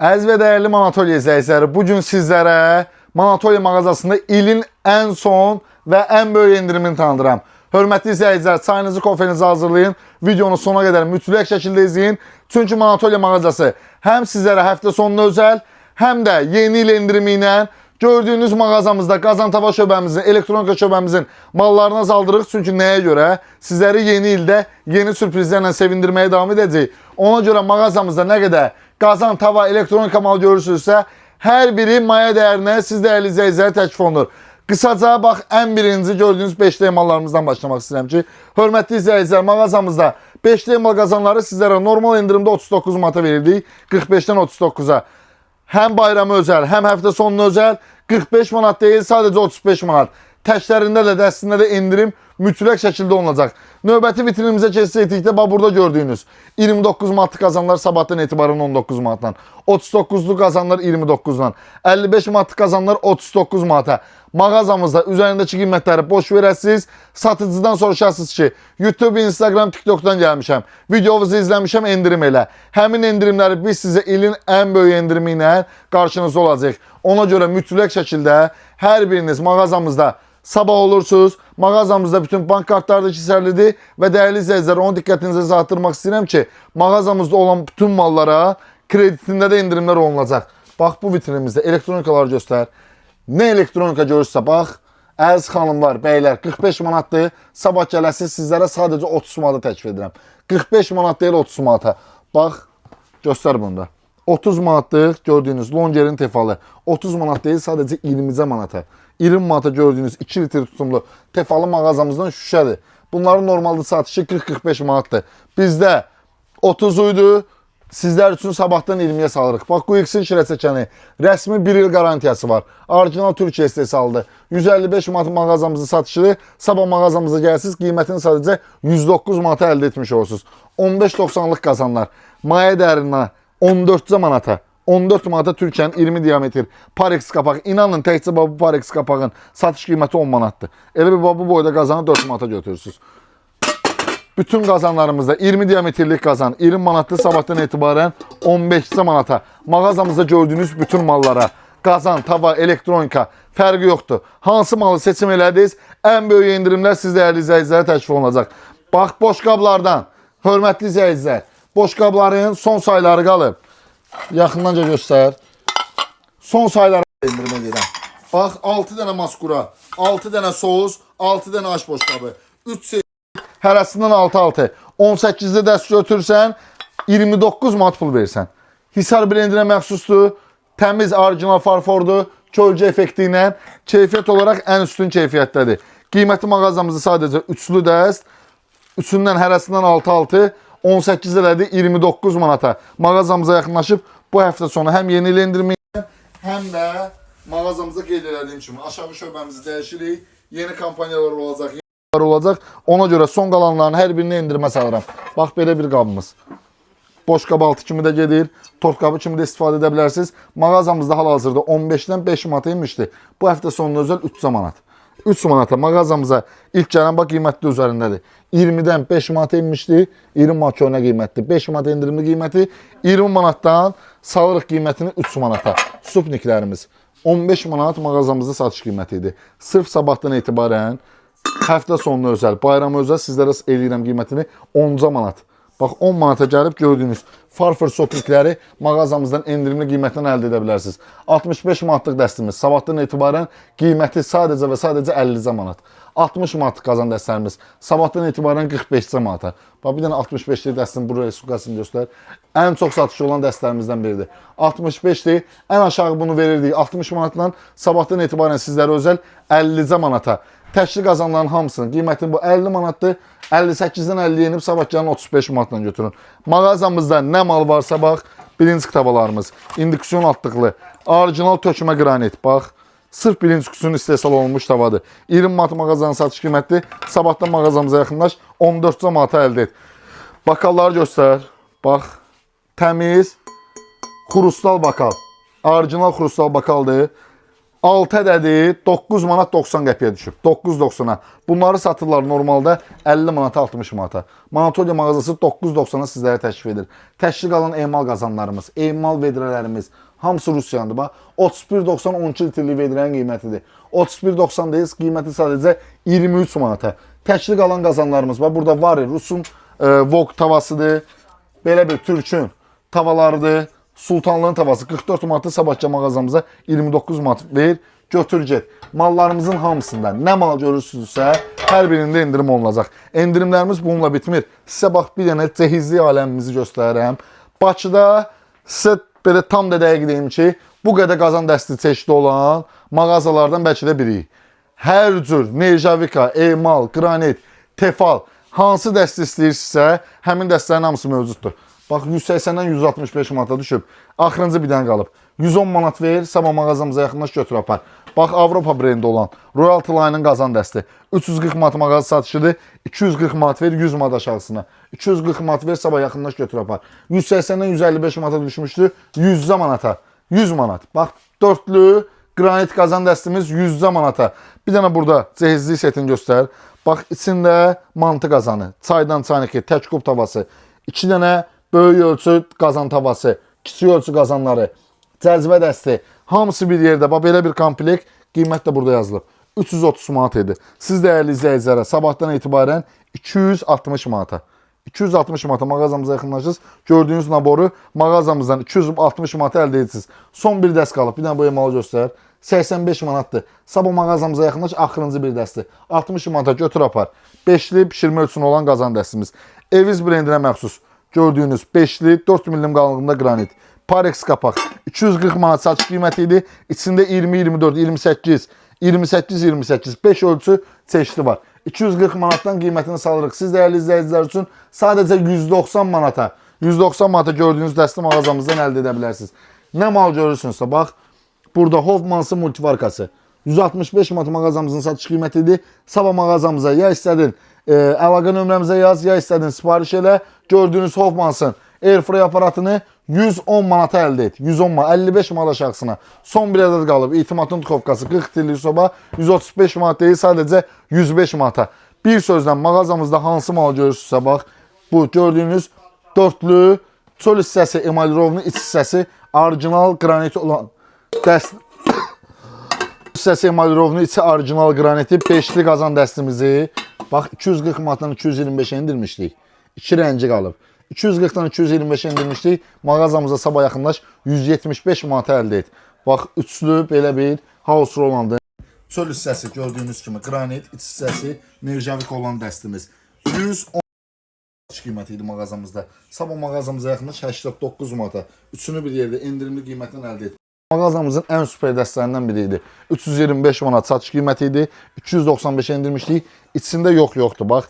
Əziz və dəyərli Manatolya izləyiciləri, bugün sizlərə Manatolya mağazasında ilin ən son və ən böyük endirimini tanıdıram. Hörmətli izləyicilər, çayınızı, kofenizi hazırlayın, videonu sona qədər mütləq şəkildə izləyin. Çünki Manatolya mağazası həm sizlərə həftə sonuna özəl, həm də yeni il endirimi ilə gördüyünüz mağazamızda Qazantava şöbəmizin, elektronika şöbəmizin mallarını azaldırıq. Çünki nəyə görə? Sizləri yeni ildə yeni sürprizlərlə sevindirməyə davam edəcəyik. Ona görə mağazamızda nə qədər Qazantava elektronika mal görürsünüzsə, hər biri maya dəyərinə siz dəyərli izləyicilərə təklif olunur. Qısaca bax, ən birinci gördüyünüz 5D mallarımızdan başlamaq istəyirəm ki, hörmətli izləyicilər, mağazamızda 5D mal qazanları sizlərə normal endirimdə 39 manata verildik, 45-dən 39-a. Həm bayramı özəl, həm həftə sonuna özəl 45 manat deyil, sadəcə 35 manat. Təklərində də, dəstində də endirim mütləq şəkildə olunacaq. Növbəti vitrinimizə keçsəkdə, bax burada gördüyünüz 29 manatlıq qazanlar sabahdan etibarən 19 manatdan, 39'lu qazanlar 29'dan, 55 manatlıq qazanlar 39 manata. Mağazamızda üzərindəki qiymətləri boş verəsiniz, satıcıdan soruşarsınız ki, YouTube, Instagram, TikTok'dan gəlmişəm, videomuzu izləmişəm, endirim elə. Həmin endirimləri biz sizə ilin ən böyük endirimi ilə qarşınızda olacaq. Ona görə mütləq şəkildə hər biriniz mağazamızda sabah olursunuz. Mağazamızda bütün bank kartları da keçərlidir və dəyərli izləyicilər, onu diqqətinizi çatdırmaq istəyirəm ki, mağazamızda olan bütün mallara kreditində də endirimlər olunacaq. Bax, bu vitrinimizdə elektronikaları göstər. Nə elektronika görürsə, bax, əziz xanımlar, bəylər, 45 manatdır. Sabah gələsiniz, sizlərə sadəcə 30 manata təklif edirəm. 45 manat deyil, 30 manata. Bax, göstər bunu da. 30 manatlıq gördüyünüz Longerin tefalı. 30 manat deyil, sadəcə 20 manata. 20 manata gördüyünüz 2 litr tutumlu tefalı mağazamızdan şüşədir. Bunların normalda satışı 40-45 manatdır. Bizdə 30'uydu. Sizlər üçün sabahdan 20'yə salırıq. Bax, QX-in şirəçəkəni, rəsmi 1 il qarantiyası var. Orijinal Türkiyə istehsalıdır. 155 manat mağazamızın satışıdır. Sabah mağazamıza gəlsiniz, qiymətini sadəcə 109 manata əldə etmiş olursunuz. 15.90'lıq qazanlar. Maya dəyərindən 14 manata. 14 manata Türkiyənin 20 diametr Parex qapaq. İnanın, təkcə bu Parex qapağın satış qiyməti 10 manatdır. Elə bir bu boyda qazanı 4 manata götürürsünüz. Bütün qazanlarımızda 20 diametrlik qazan 20 manatlı, sabahdan etibarən 15 manata. Mağazamızda gördüyünüz bütün mallara qazan, tava, elektronika fərqi yoxdur. Hansı malı seçim elədiniz, ən böyük endirimlər siz dəyərli izləyicilərə təklif olunacaq. Bax, boş qablardan, hörmətli izləyicilər, boş qabların son sayları qalıb. Yaxındanca göstər. Son sayları endirim edirəm. Bax, 6 dənə maskura, 6 dənə soğuz, 6 dənə aş boş qabı, 3 hərəsindən 6-6. 18'də dəst götürsən, 29 manat pul versən. Hisar brendinə məxsusdur, təmiz, orijinal farfordur, kölgə effekti ilə, keyfiyyət olaraq ən üstün keyfiyyətdədir. Qiyməti mağazamızda sadəcə 3'lü dəst, 3'ündən hərəsindən 6-6, 18 elədi 29 manata. Mağazamıza yaxınlaşıb bu həftə sonu həm yeni il endirimi ilə, həm də mağazamıza qeyd elədiyim kimi aşağı şöbəmizi dəyişirik, yeni kampaniyalar olacaq. Ona görə son qalanların hər birini endirmə salıram. Bax, belə bir qabımız. Boş qab altı kimi də gedir. Tort qabı kimi də istifadə edə bilərsiniz. Mağazamızda hal-hazırda 15'dən 5 manata inmişdi. Bu həftə sonuna özəl 3 manat. 3 manata mağazamıza ilk gələn bax, qiymətli üzərindədir. 20'dən 5 manata inmişdi. 20 manat köhnə qiymətli. 5 manat endirimli qiyməti. 20 manatdan salırıq qiymətini 3 manata. Supniklərimiz 15 manat mağazamızda satış qiyməti idi. Sırf sabahdan etibarən həftə sonuna özəl, bayramı özəl sizlərə eləyirəm qiymətini 10 manat. Bax, 10 manata gəlib gördüyünüz farfor sopnikləri mağazamızdan endirimli qiymətdən əldə edə bilərsiniz. 65 manatlıq dəstimiz sabahdan etibarən qiyməti sadəcə və sadəcə 50 manat. 60 manatlıq qazan dəstlərimiz sabahdan etibarən 45 manata. Bax, bir dənə 65'lik dəstin buraya sukasını göstər. Ən çox satışı olan dəstlərimizdən biridir. 65'lik, ən aşağı bunu verirdik 60 manatla, sabahdan etibarən sizlərə özəl 50 manata. Təşkil qazanların hamısının qiyməti bu 50 manatdır. 58'dən 50 yenib sabah gəlin 35 manatla götürün. Mağazamızda nə mal varsa bax, birinci tavalarımız, indüksiyon altlıqlı, orijinal tökmə qranit, bax, sırf birinci kusunun istehsal olunmuş tavadır. 20 manat mağazanın satış qiyməti, sabahdan mağazamıza yaxınlaş, 14 manata əldə et. Bakalları göstər, bax, təmiz, xrustal bakal, orijinal xrustal bakaldır. 6 ədədi 9 manat 90 qəpiyə düşüb. 9.90-a. Bunları satırlar normalda 50 manata, 60 manata. Manatoliya mağazası 9.90-a sizlərə təklif edir. Təşkil alan emal qazanlarımız, emal vedrələrimiz hamısı Rusiyandır. Bax, 31.90 12 litrlik vedrənin qiymətidir. 31.90 deyiz, qiyməti sadəcə 23 manata. Təşkil alan qazanlarımız var. Burada var Rusun Vogue tavasıdır. Belə bir Türkün tavalarıdır. Sultanlığın tavası 44 manatı sabahca mağazamıza 29 manat verir. Götür get. Mallarımızın hamısında nə mal görürsünüzsə hər birində endirim olunacaq. Endirimlərimiz bununla bitmir. Sizə bax bir dənə cehizli aləmimizi göstərirəm. Bakıda sizə belə tam da dəqiq deyim ki, bu qədər qazan dəsti çeşidi olan mağazalardan bəlkə də biri. Hər cür Nejavika, emal, qranit, tefal hansı dəsti istəyirsinizsə həmin dəstlərin hamısı mövcuddur. Bax 180-dən 165 manata düşüb. Axırıncı bir dənə qalıb. 110 manat ver, sabah mağazamıza yaxınlaş götür apar. Bax Avropa brendi olan Royalty Line-ın qazan dəsti. 340 manat mağaza satışıdır. 240 manat ver 100 manat aşağısına. 240 manat ver sabah yaxınlaş götür apar. 180-dən 155 manata düşmüşdü. 100 manata. 100 manat. Bax dörtlü granit qazan dəstimiz 100 manata. Bir dənə burada cehizli setini göstər. Bax içində mantı qazanı, çaydan çaynaki, tək kub tavası, 2 dənə böyük ölçü qazan tavası, kiçik ölçü qazanları, cəzbə dəsti, hamısı bir yerdə. Bax, belə bir komplekt, qiymət də burada yazılıb. 330 manat idi. Siz dəyərli izləyicilərə sabahdan etibarən 260 manata. 260 manata mağazamıza yaxınlaşırsınız. Gördüyünüz naboru mağazamızdan 260 manata əldə edirsiniz. Son bir dəst qalıb. Bir dənə bu emalı göstər. 85 manatdır. Sabah mağazamıza yaxınlaş, axırıncı bir dəsti. 60 manata götür apar. 5'li pişirmə ölçüsü olan qazan dəstimiz. Eviz brendinə məxsus. Gördüyünüz 5'li 4 milim qalınlığında qranit. Parex qapaq 240 manat satış qiyməti idi. İçində 20, 24, 28, 28, 28 5 ölçü çeşidi var. 240 manatdan qiymətini salırıq. Siz dəyərli izləyicilər üçün sadəcə 190 manata, 190 manata gördüyünüz dəsti mağazamızdan əldə edə bilərsiniz. Nə mal görürsünüzsə bax, burada Hoffmans'ın multivarkası 165 manat mağazamızın satış qiyməti idi. Sabah mağazamıza ya istədin əlaqə nömrəmizə yaz, ya istədin sipariş elə. Gördüyünüz Hoffmans'ın Airfryer aparatını 110 manata əldə et. 110 manat, 55 manat aşağısına. Son bir ədəd qalıb. İtimatın duxovkası 40 litrlik soba 135 manat deyil, sadəcə 105 manata. Bir sözlə mağazamızda hansı mal görürsünüzsə bax, bu gördüyünüz dörtlü çöl hissəsi emalirovlu, iç hissəsi orijinal qranit olan dəst hissəsi emalirovlu, içi orijinal qraniti 5'li qazan dəstimizi bax 240 manatdan 225'e indirmişdik. 2 rəngi qalıb. 240'dan 225'e indirmişdik. Mağazamıza sabah yaxınlaş 175 manata əldə et. Bax üçlü belə bir house rolandı. Çöl hissəsi gördüyünüz kimi qranit, iç hissəsi Nejavik olan dəstimiz. 110 qiyməti idi mağazamızda. Sabah mağazamıza yaxınlaş 89 manata. Üçünü bir yerdə endirimli qiymətlə əldə et. Mağazamızın ən süper dəstlərindən biri idi. 325 manat satış qiyməti idi. 295'e indirmişdik. İçində yoxdur. Bax,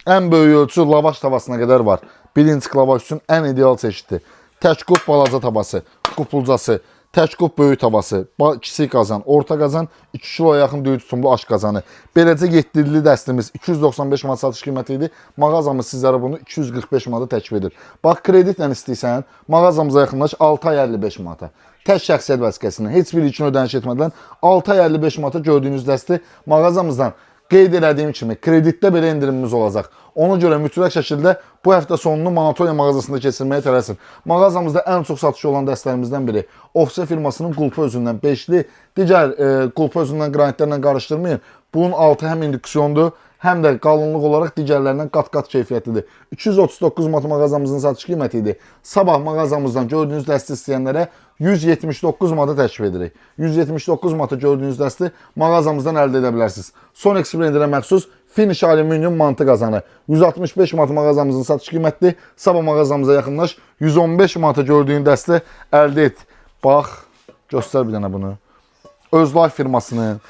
ən böyük ölçü lavaş tavasına qədər var. Birinci lavaş üçün ən ideal çeşiddir. Tək kub balaca tavası, qupulcası, tək kub böyük tavası, kiçik qazan, orta qazan, 2 kiloya yaxın düyü tutumlu aş qazanı. Beləcə 7'li dəstimiz 295 manat satış qiyməti idi. Mağazamız sizlərə bunu 245 manata təklif edir. Bax, kreditlə istəyirsən, mağazamıza yaxınlaş 6 ay 55 manata. Tək şəxsiyyət vəsiqəsindən heç bir üçün ödəniş etmədən 6 ay 55 manata gördüyünüz dəsti mağazamızdan qeyd elədiyim kimi kreditdə belə indirimimiz olacaq. Ona görə mütləq şəkildə bu həftə sonunu Manatoliya mağazasında keçirməyə tələsin. Mağazamızda ən çox satışı olan dəstlərimizdən biri Ofse firmasının qulpu özündən 5'li, digər qulpu özündən qranitlərlə qarışdırmayın. Bunun altı həm induksiyondur, həm də qalınlıq olaraq digərlərindən qat-qat keyfiyyətlidir. 239 manat mağazamızın satış qiyməti idi. Sabah mağazamızdan gördüyünüz dəsti istəyənlərə 179 manata təklif edirik. 179 manata gördüyünüz dəsti mağazamızdan əldə edə bilərsiniz. Sonex brendinə məxsus finish alüminium mantı qazanı 165 manat mağazamızın satış qiymətidir. Sabah mağazamıza yaxınlaş 115 manata gördüyün dəsti əldə et. Bax, göstər bir dənə bunu. Özlife firmasının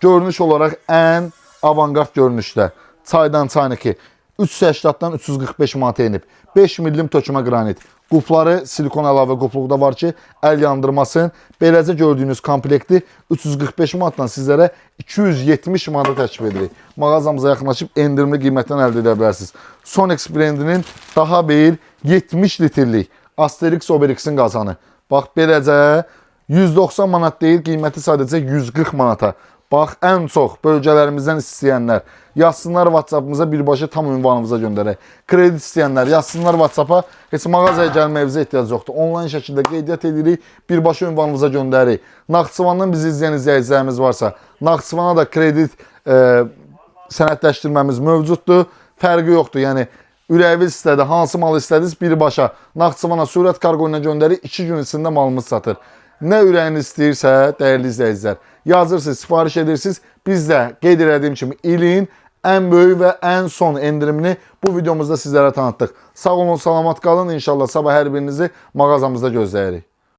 görünüş olaraq ən avangard görünüşdə çaydan çaynaki 380'dan 345 manata enib. 5 millim tökümə qranit. Qupları silikon əlavə qupluqda var ki, əl yandırmasın. Beləcə gördüyünüz komplekti 345 manatdan sizlərə 270 manata təklif edirik. Mağazamıza yaxınlaşıb endirimli qiymətdən əldə edə bilərsiniz. Sonex brendinin daha bir 70 litrlik Asterix Obelix'in qazanı. Bax, beləcə 190 manat deyil, qiyməti sadəcə 140 manata. Bax, ən çox bölgələrimizdən istəyənlər yazsınlar WhatsApp-ımıza, birbaşa tam ünvanımıza göndərək. Kredit istəyənlər yazsınlar WhatsApp-a, heç mağazaya gəlməyinizə ehtiyac yoxdur. Onlayn şəkildə qeydiyyat edirik, birbaşa ünvanımıza göndərik. Naxçıvandan bizi izləyən izləyicilərimiz varsa, Naxçıvana da kredit sənədləşdirməmiz mövcuddur. Fərqi yoxdur, yəni ürəyiniz istədi, hansı malı istədiniz birbaşa Naxçıvana sürət kargo ilə göndərik, 2 gün içində malımız satır. Nə ürəyiniz istəyirsə, dəyərli izləyicilər, yazırsınız, sifariş edirsiniz. Biz də qeyd etdiyim kimi ilin ən böyük və ən son endirimini bu videomuzda sizlərə tanıtdıq. Sağ olun, salamat qalın. İnşallah sabah hər birinizi mağazamızda gözləyirik.